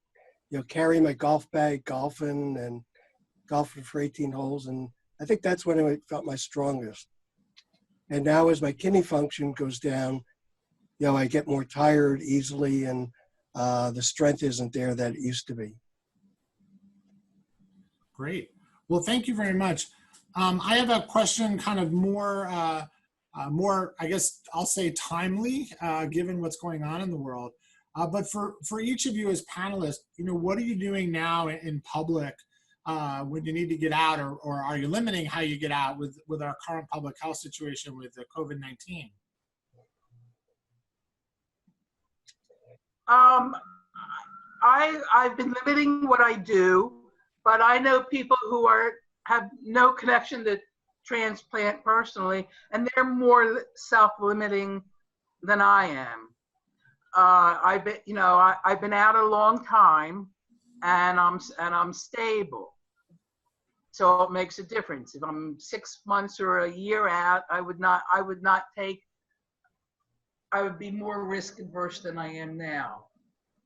F: carry my golf bag, golfing for 18 holes. And I think that's when I felt my strongest. And now as my kidney function goes down, I get more tired easily, and the strength isn't there that it used to be.
G: Great. Well, thank you very much. I have a question kind of more, I guess I'll say timely, given what's going on in the world. But for each of you as panelists, what are you doing now in public when you need to get out, or are you limiting how you get out with our current public health situation with the COVID-19?
E: I've been limiting what I do, but I know people who have no connection to transplant personally, and they're more self-limiting than I am. I've been out a long time, and I'm stable, so it makes a difference. If I'm 6 months or a year out, I would be more risk averse than I am now.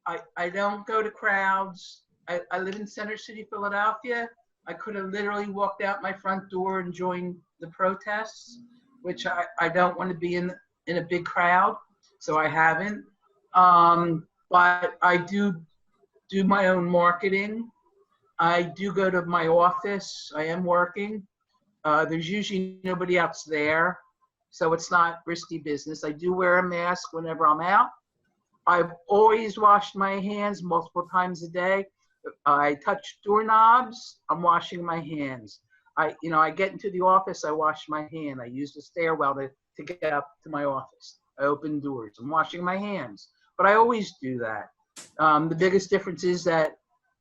E: I don't go to crowds. I live in Center City, Philadelphia. I could have literally walked out my front door and joined the protests, which I don't want to be in a big crowd, so I haven't. But I do my own marketing. I do go to my office. I am working. There's usually nobody else there, so it's not risky business. I do wear a mask whenever I'm out. I've always washed my hands multiple times a day. I touch doorknobs, I'm washing my hands. I get into the office, I wash my hand. I use the stairwell to get up to my office. I open doors, I'm washing my hands. But I always do that. The biggest difference is that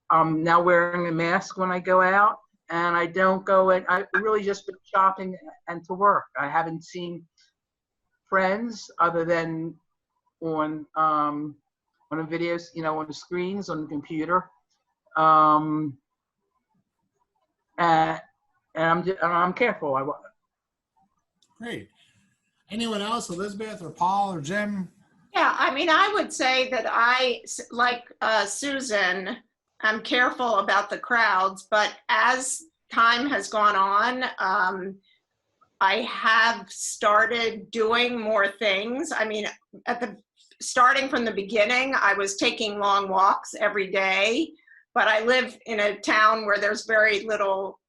E: I'm now wearing a mask when I go out, and I don't go and I've really just been shopping and to work. I haven't seen friends other than on the videos, on the screens, on the computer. And I'm careful.
G: Great. Anyone else, Elizabeth or Paul or Jim?
D: Yeah, I would say that I, like Susan, I'm careful about the crowds, but as time has gone on, I have started doing more things. Starting from the beginning, I was taking long walks every day, but I live in a town where there's very little,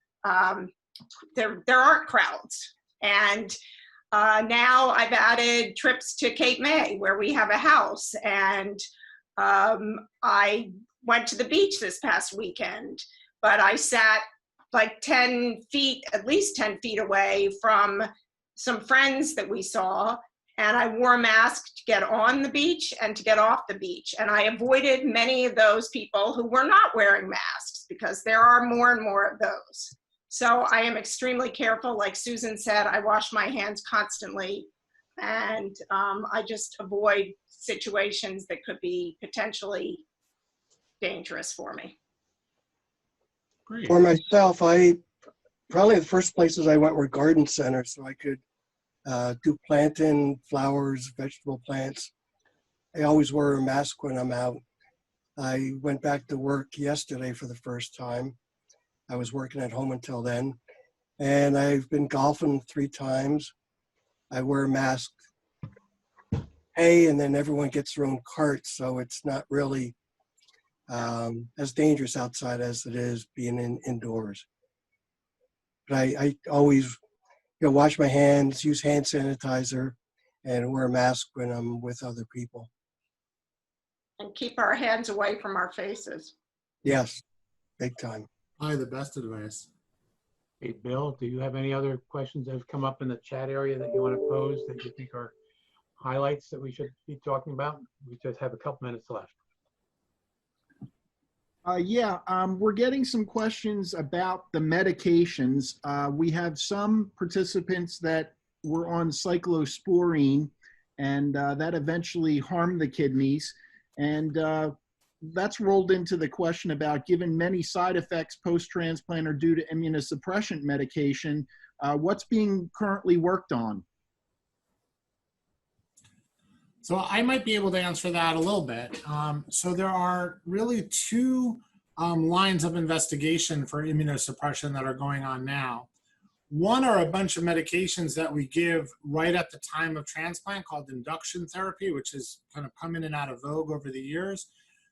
D: there aren't crowds. And now I've added trips to Cape May, where we have a house, and I went to the beach this past weekend, but I sat like 10 feet, at least 10 feet away from some friends that we saw, and I wore a mask to get on the beach and to get off the beach. And I avoided many of those people who were not wearing masks, because there are more and more of those. So I am extremely careful. Like Susan said, I wash my hands constantly, and I just avoid situations that could be potentially dangerous for me.
G: Great.
F: For myself, probably the first places I went were garden centers, so I could do planting, flowers, vegetable plants. I always wear a mask when I'm out. I went back to work yesterday for the first time. I was working at home until then. And I've been golfing 3 times. I wear a mask. Hey, and then everyone gets their own cart, so it's not really as dangerous outside as it is being indoors. But I always wash my hands, use hand sanitizer, and wear a mask when I'm with other people.
D: And keep our hands away from our faces.
F: Yes, big time.
G: Probably the best advice.
B: Hey, Bill, do you have any other questions that have come up in the chat area that you want to pose that you think are highlights that we should be talking about? We just have a couple minutes left.
H: We're getting some questions about the medications. We have some participants that were on cyclosporine, and that eventually harmed the kidneys. And that's rolled into the question about, given many side effects post-transplant are due to immunosuppressant medication, what's being currently worked on?
G: So I might be able to answer that a little bit. So there are really 2 lines of investigation for immunosuppression that are going on now. One are a bunch of medications that we give right at the time of transplant called induction therapy, which has kind of come in and out of vogue over the years,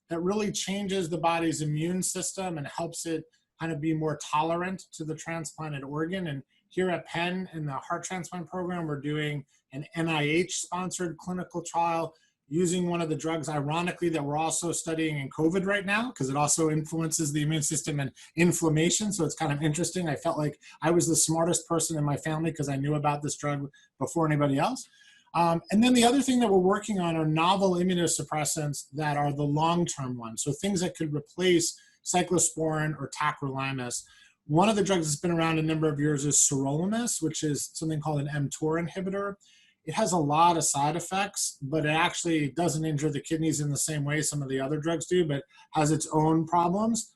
G: that really changes the body's immune system and helps it kind of be more tolerant to the transplanted organ. And here at Penn in the heart transplant program, we're doing an NIH-sponsored clinical trial using one of the drugs, ironically, that we're also studying in COVID right now, because it also influences the immune system and inflammation. So it's kind of interesting. I felt like I was the smartest person in my family because I knew about this drug before anybody else. And then the other thing that we're working on are novel immunosuppressants that are the long-term ones. So things that could replace cyclosporin or tacrolimus. One of the drugs that's been around a number of years is sirolimus, which is something called an mTOR inhibitor. It has a lot of side effects, but it actually doesn't injure the kidneys in the same way some of the other drugs do, but has its own problems.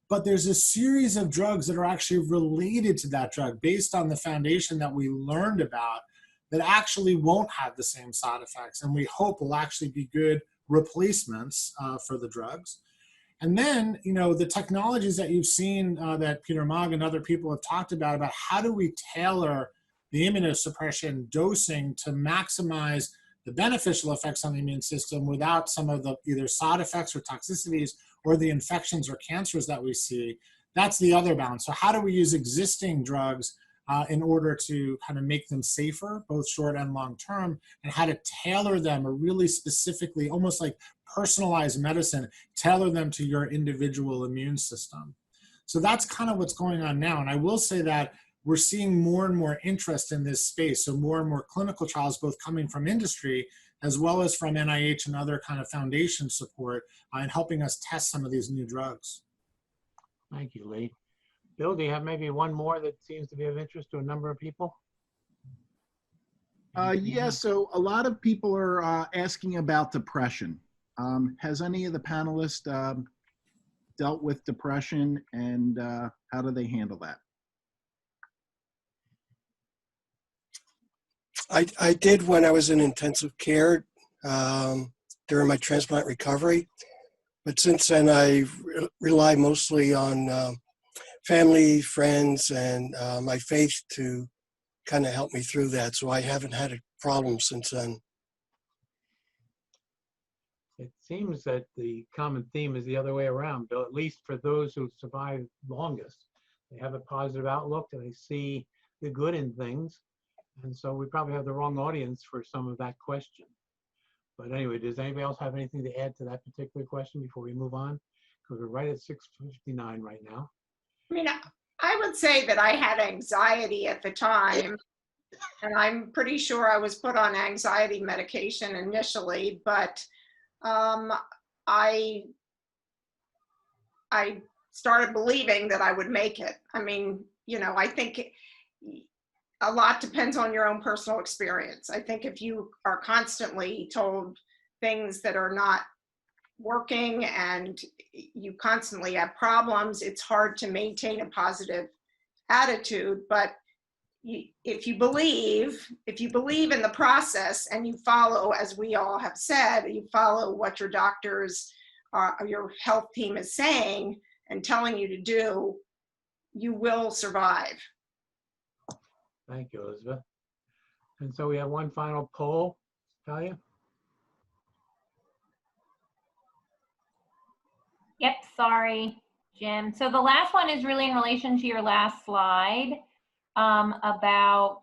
G: But there's a series of drugs that are actually related to that drug based on the foundation that we learned about that actually won't have the same side effects, and we hope will actually be good replacements for the drugs. And then, the technologies that you've seen that Peter Mang and other people have talked about how do we tailor the immunosuppression dosing to maximize the beneficial effects on the immune system without some of the either side effects or toxicities or the infections or cancers that we see. That's the other balance. So how do we use existing drugs in order to kind of make them safer, both short and long term, and how to tailor them or really specifically, almost like personalized medicine, tailor them to your individual immune system. So that's kind of what's going on now. And I will say that we're seeing more and more interest in this space. So more and more clinical trials, both coming from industry as well as from NIH and other kind of foundation support in helping us test some of these new drugs.
B: Thank you, Lee. Bill, do you have maybe one more that seems to be of interest to a number of people?
H: So a lot of people are asking about depression. Has any of the panelists dealt with depression, and how do they handle that?
F: I did when I was in intensive care during my transplant recovery. But since then, I rely mostly on family, friends, and my faith to kind of help me through that. So I haven't had a problem since then.
B: It seems that the common theme is the other way around, Bill, at least for those who survive longest. They have a positive outlook and they see the good in things. And so we probably have the wrong audience for some of that question. But anyway, does anybody else have anything to add to that particular question before we move on? Because we're right at 6:59 right now.
D: I mean, I would say that I had anxiety at the time, and I'm pretty sure I was put on anxiety medication initially, but I started believing that I would make it. I mean, I think a lot depends on your own personal experience. I think if you are constantly told things that are not working and you constantly have problems, it's hard to maintain a positive attitude. But if you believe in the process and you follow, as we all have said, you follow what your doctors, your health team is saying and telling you to do, you will survive.
B: Thank you, Elizabeth. And so we have one final poll, Talia.
A: Yep, sorry, Jim. So the last one is really in relation to your last slide about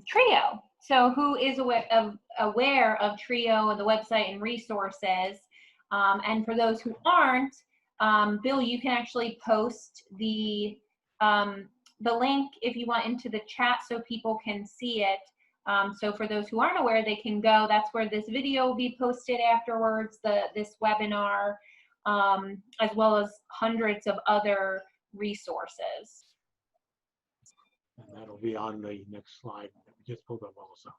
A: Trio. So who is aware of Trio and the website and resources? And for those who aren't, Bill, you can actually post the link if you want into the chat so people can see it. So for those who aren't aware, they can go. That's where this video will be posted afterwards, this webinar, as well as hundreds of other resources.
B: And that'll be on the next slide that we just pulled up also.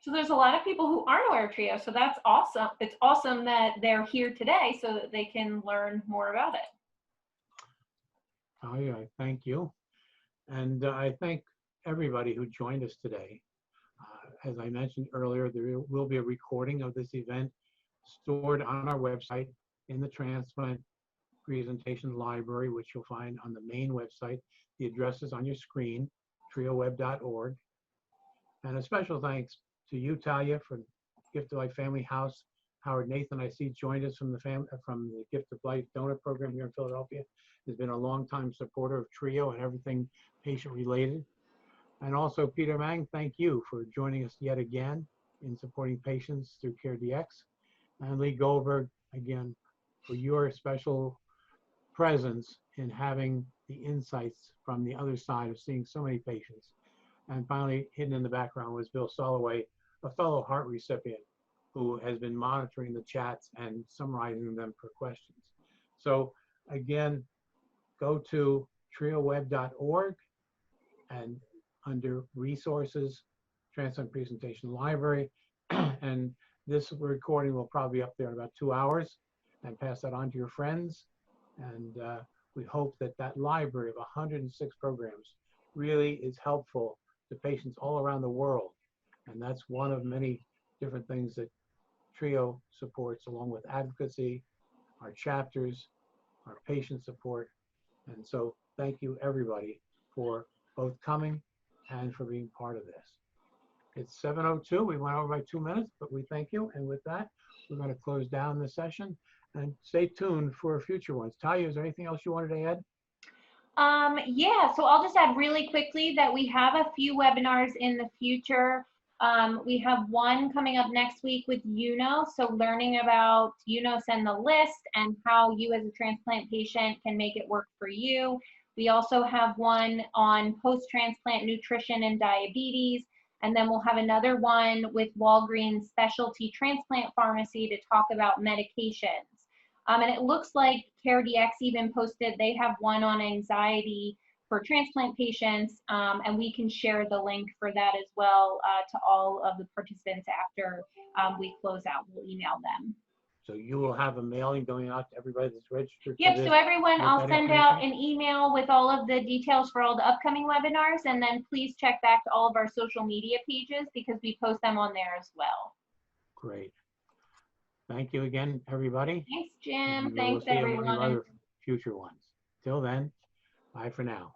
A: So there's a lot of people who aren't aware of Trio, so that's awesome. It's awesome that they're here today so that they can learn more about it.
B: Talia, I thank you. And I thank everybody who joined us today. As I mentioned earlier, there will be a recording of this event stored on our website in the transplant presentation library, which you'll find on the main website. The address is on your screen, trioweb.org. And a special thanks to you, Talia, for Gift of Life Family House. Howard Nathan, I see, joined us from the Gift of Life donor program here in Philadelphia. Has been a longtime supporter of Trio and everything patient related. And also Peter Mang, thank you for joining us yet again in supporting patients through CareDx. And Lee Goldberg, again, for your special presence in having the insights from the other side of seeing so many patients. And finally, hidden in the background was Bill Soloway, a fellow heart recipient who has been monitoring the chats and summarizing them for questions. So again, go to trioweb.org and under resources, transplant presentation library, and this recording will probably be up there in about 2 hours, and pass that on to your friends. And we hope that that library of 106 programs really is helpful to patients all around the world. And that's one of many different things that Trio supports, along with advocacy, our chapters, our patient support. And so thank you everybody for both coming and for being part of this. It's 7:02, we went over by 2 minutes, but we thank you. And with that, we're going to close down the session and stay tuned for future ones. Talia, is there anything else you wanted to add?
A: Yeah, so I'll just add really quickly that we have a few webinars in the future. We have one coming up next week with UNOS, so learning about UNOS and the list and how you as a transplant patient can make it work for you. We also have one on post-transplant nutrition and diabetes, and then we'll have another one with Walgreens Specialty Transplant Pharmacy to talk about medications. And it looks like CareDx even posted, they have one on anxiety for transplant patients, and we can share the link for that as well to all of the participants after we close out. We'll email them.
B: So you will have a mailing going out to everybody that's registered for
A: Yep,
B: this
A: so everyone,
B: with
A: I'll
B: that
A: send out
B: information?
A: an email with all of the details for all the upcoming webinars, and then please check back to all of our social media pages because we post them on there as well.
B: Great. Thank you again, everybody.
A: Thanks, Jim.
B: And we will
A: Thanks,
B: see you in one of
A: everyone.
B: our other future ones. Till then, bye for now.